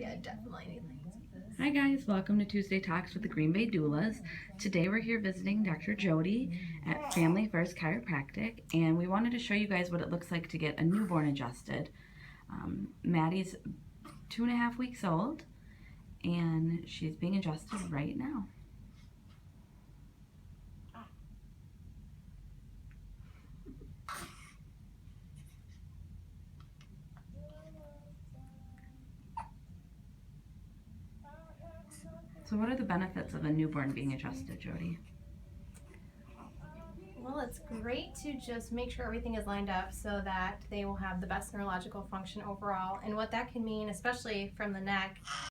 Yeah, definitely anything. Hi guys, welcome to Tuesday Talks with the Green Bay Doulas. Today we're here visiting Dr. Jodi at Family First Chiropractic, and we wanted to show you guys what it looks like to get a newborn adjusted. Maddie's 2.5 weeks old, and she's being adjusted right now. So what are the benefits of a newborn being adjusted, Jodi? Well, it's great to just make sure everything is lined up so that they will have the best neurological function overall. And what that can mean, especially from the neck,